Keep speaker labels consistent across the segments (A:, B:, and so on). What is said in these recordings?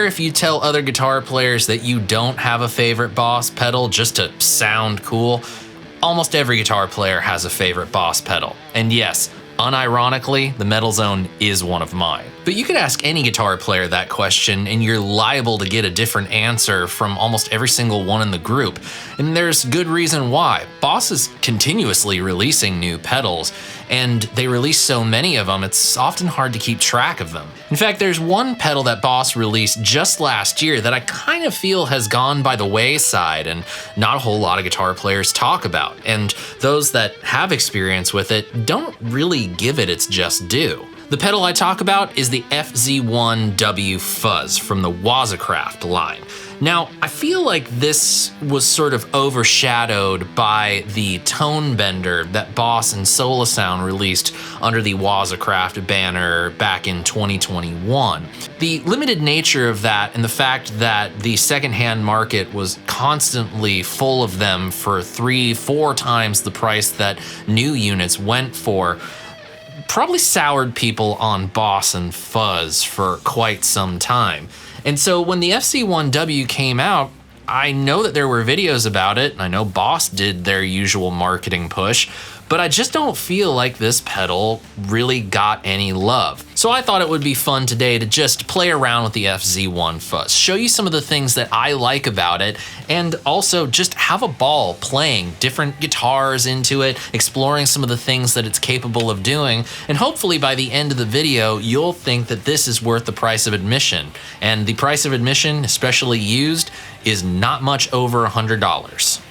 A: If you tell other guitar players that you don't have a favorite Boss pedal just to sound cool, almost every guitar player has a favorite Boss pedal. And yes, unironically, the Metal Zone is one of mine. But you could ask any guitar player that question and you're liable to get a different answer from almost every single one in the group. And there's good reason why. Boss is continuously releasing new pedals, and they release so many of them, it's often hard to keep track of them. In fact, there's one pedal that Boss released just last year that I kind of feel has gone by the wayside and not a whole lot of guitar players talk about. And those that have experience with it don't really give it its just due. The pedal I talk about is the FZ-1w Fuzz from the Waza Craft line. Now, I feel like this was sort of overshadowed by the Tone Bender that Boss and Solasound released under the Waza Craft banner back in 2021. The limited nature of that and the fact that the secondhand market was constantly full of them for 3-4 times the price that new units went for probably soured people on Boss and Fuzz for quite some time. And so when the FZ-1w came out, I know that there were videos about it, and I know Boss did their usual marketing push, but I just don't feel like this pedal really got any love. So I thought it would be fun today to just play around with the FZ-1 Fuzz, show you some of the things that I like about it, and also just have a ball playing different guitars into it, exploring some of the things that it's capable of doing, and hopefully by the end of the video, you'll think that this is worth the price of admission. And the price of admission, especially used, is not much over $100.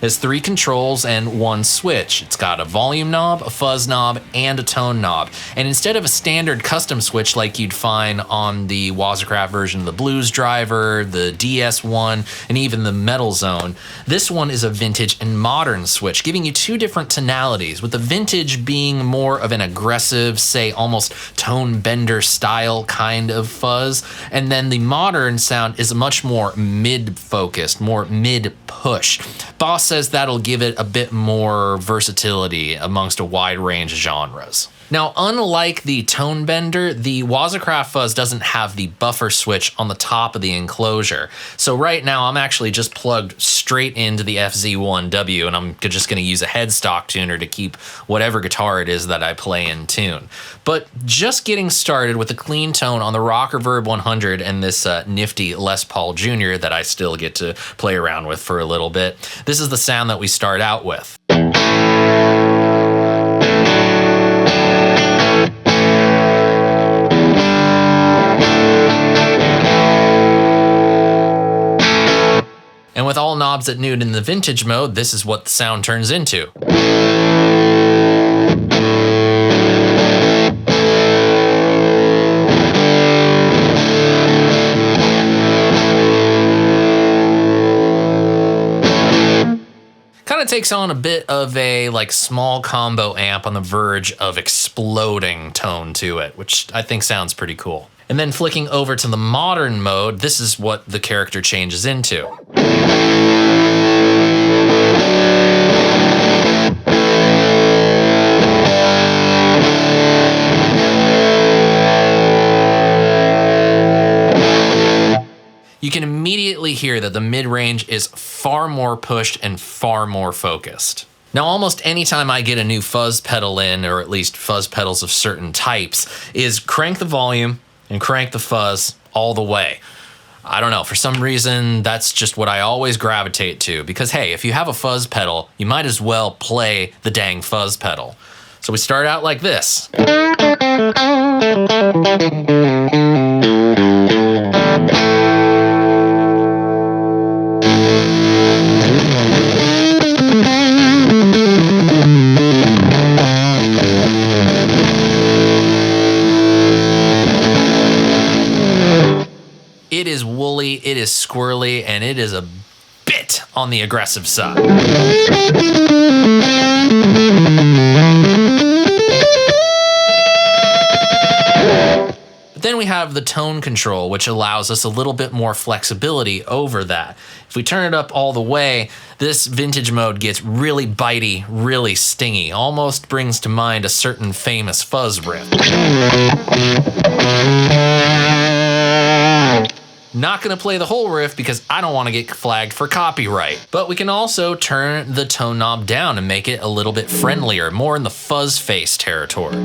A: Has 3 controls and 1 switch. It's got a volume knob, a fuzz knob, and a tone knob. And instead of a standard custom switch like you'd find on the Waza Craft version of the Blues Driver, the DS1, and even the Metal Zone, this one is a vintage and modern switch, giving you 2 different tonalities, with the vintage being more of an aggressive, say almost Tone Bender style kind of fuzz, and then the modern sound is much more mid-focused, more mid-push. Boss says that'll give it a bit more versatility amongst a wide range of genres. Now, unlike the Tone Bender, the Waza Craft Fuzz doesn't have the buffer switch on the top of the enclosure. So right now I'm actually just plugged straight into the FZ-1w, and I'm just gonna use a headstock tuner to keep whatever guitar it is that I play in tune. But just getting started with a clean tone on the Rocker Verb 100 and this nifty Les Paul Jr. that I still get to play around with for a little bit, this is the sound that we start out with. And with all knobs at noon in the vintage mode, this is what the sound turns into. Kind of takes on a bit of a small combo amp on the verge of exploding tone to it, which I think sounds pretty cool. And then flicking over to the modern mode, this is what the character changes into. You can immediately hear that the mid-range is far more pushed and far more focused. Now, almost anytime I get a new fuzz pedal in, or at least fuzz pedals of certain types, is crank the volume and crank the fuzz all the way. I don't know, for some reason, that's just what I always gravitate to, because hey, if you have a fuzz pedal, you might as well play the dang fuzz pedal. So we start out like this. It is woolly, it is squirrely, and it is a bit on the aggressive side. we have the tone control, which allows us a little bit more flexibility over that. If we turn it up all the way, this vintage mode gets really bitey, really stingy, almost brings to mind a certain famous fuzz riff. Not gonna play the whole riff because I don't wanna get flagged for copyright. But we can also turn the tone knob down and make it a little bit friendlier, more in the fuzz face territory.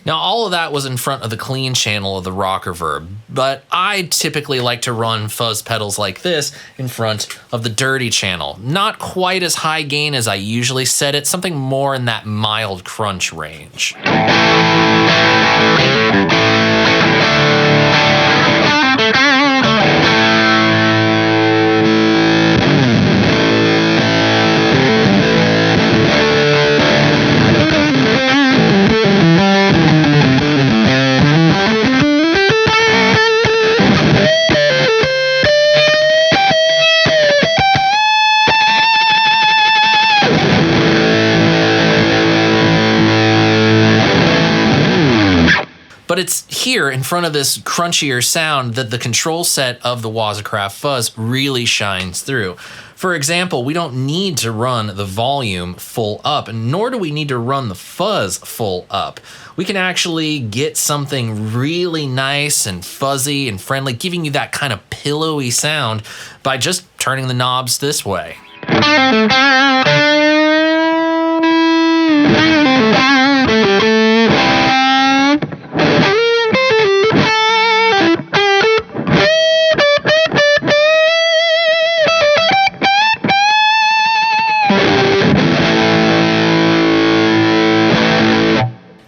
A: Now, all of that was in front of the clean channel of the rock reverb, but I typically like to run fuzz pedals like this in front of the dirty channel. Not quite as high gain as I usually set it, something more in that mild crunch range. But it's here in front of this crunchier sound that the control set of the Waza Craft Fuzz really shines through. For example, we don't need to run the volume full up, and nor do we need to run the fuzz full up. We can actually get something really nice and fuzzy and friendly, giving you that kind of pillowy sound by just turning the knobs this way.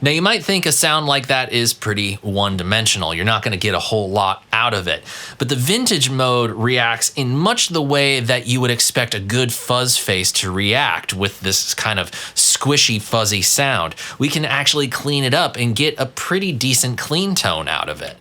A: Now, you might think a sound like that is pretty one-dimensional. You're not going to get a whole lot out of it. But the vintage mode reacts in much the way that you would expect a good fuzz face to react with this kind of squishy, fuzzy sound. We can actually clean it up and get a pretty decent clean tone out of it.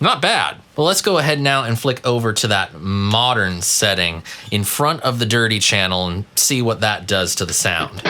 A: Not bad. Well, let's go ahead now and flick over to that modern setting in front of the dirty channel and see what that does to the sound.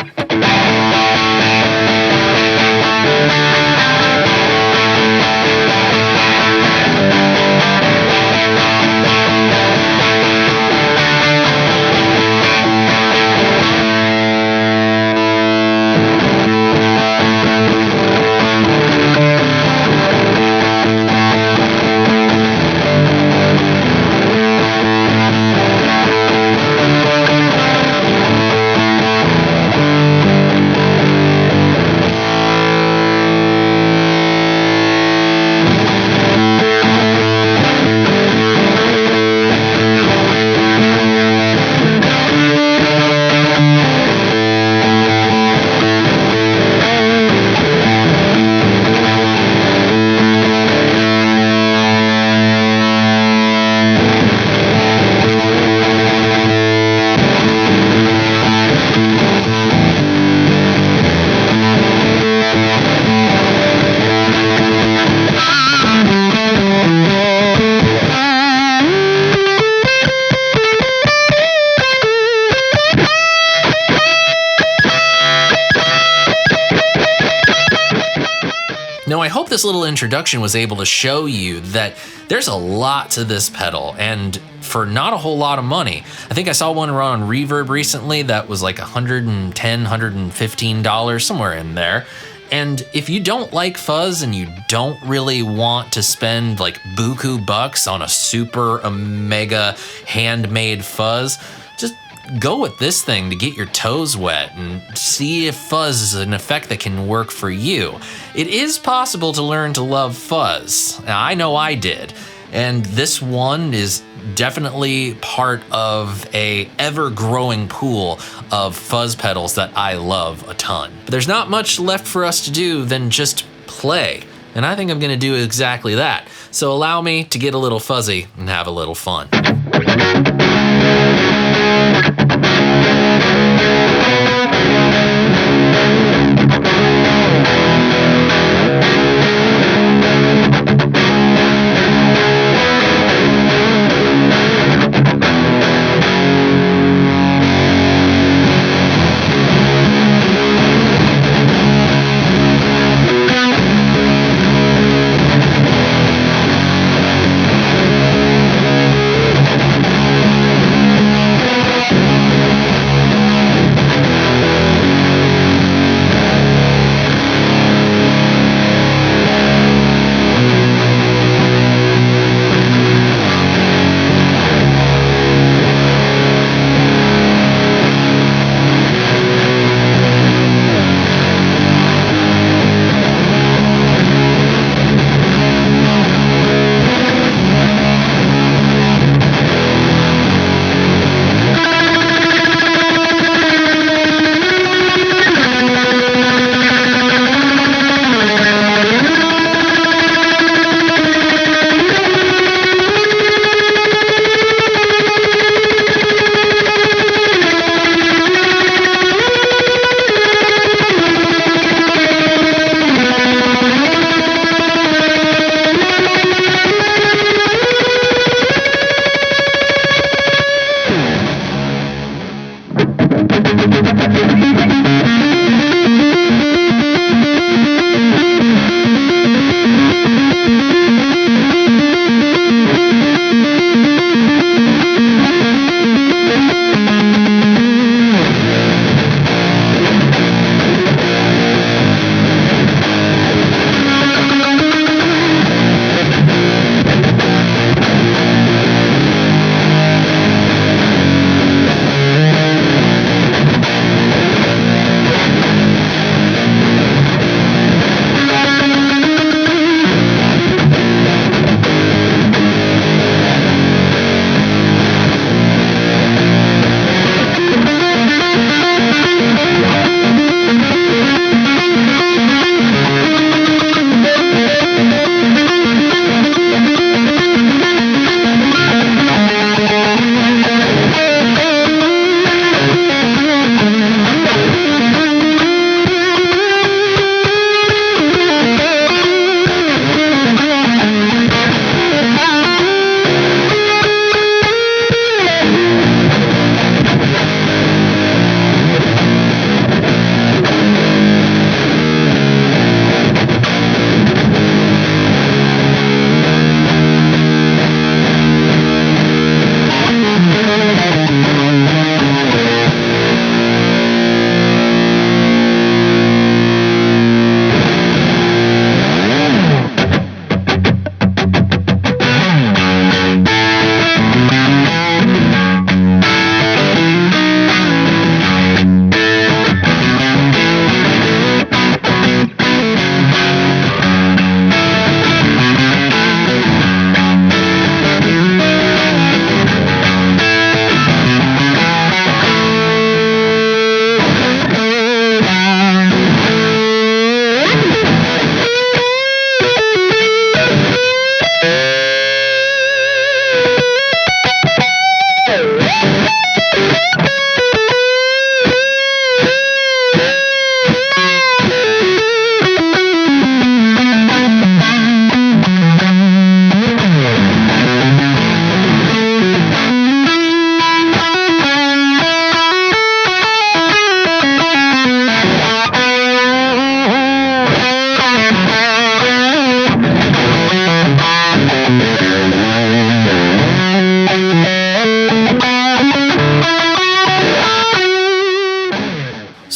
A: Now, I hope this little introduction was able to show you that there's a lot to this pedal, and for not a whole lot of money. I think I saw one run on Reverb recently that was like $110, $115, somewhere in there. And if you don't like fuzz and you don't really want to spend like buku bucks on a super omega handmade fuzz, just go with this thing to get your toes wet and see if fuzz is an effect that can work for you. It is possible to learn to love fuzz. Now, I know I did. And this one is definitely part of a ever-growing pool of fuzz pedals that I love a ton. But there's not much left for us to do than just play. And I think I'm gonna do exactly that. So allow me to get a little fuzzy and have a little fun.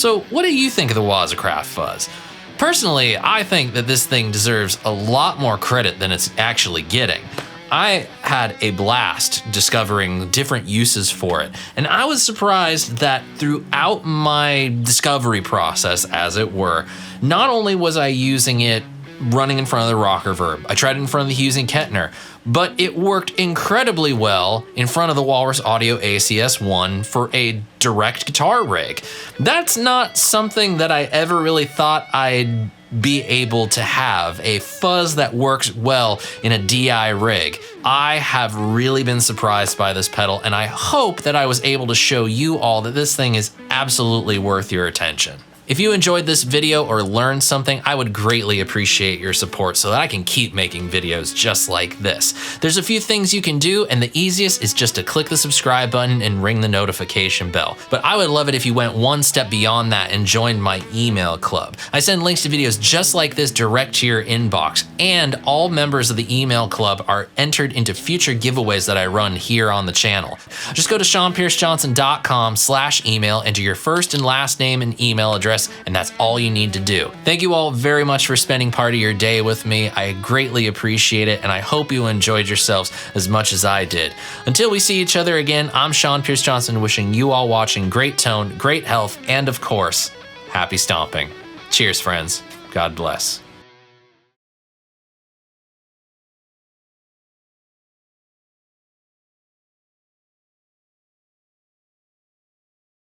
A: So what do you think of the Waza Craft Fuzz? Personally, I think that this thing deserves a lot more credit than it's actually getting. I had a blast discovering different uses for it, and I was surprised that throughout my discovery process, as it were, not only was I using it running in front of the rocker verb, I tried it in front of the Husing Kettner, but it worked incredibly well in front of the Walrus Audio ACS-1 for a direct guitar rig. That's not something that I ever really thought I'd be able to have, a fuzz that works well in a DI rig. I have really been surprised by this pedal, and I hope that I was able to show you all that this thing is absolutely worth your attention. If you enjoyed this video or learned something, I would greatly appreciate your support so that I can keep making videos just like this. There's a few things you can do, and the easiest is just to click the subscribe button and ring the notification bell. But I would love it if you went one step beyond that and joined my email club. I send links to videos just like this direct to your inbox, and all members of the email club are entered into future giveaways that I run here on the channel. Just go to SeanPierceJohnson.com/email, enter your first and last name and email address, and that's all you need to do. Thank you all very much for spending part of your day with me. I greatly appreciate it, and I hope you enjoyed yourselves as much as I did. Until we see each other again, I'm Sean Pierce Johnson, wishing you all watching great tone, great health, and of course, happy stomping. Cheers, friends. God bless.